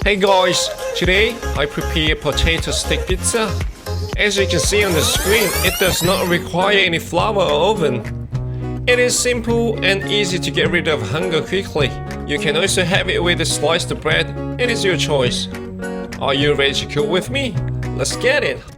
Hey guys, today I prepare potato stick pizza. As you can see on the screen, it does not require any flour or oven. It is simple and easy to get rid of hunger quickly. You can also have it with a sliced bread. It is your choice. Are you ready to cook with me? Let's get it!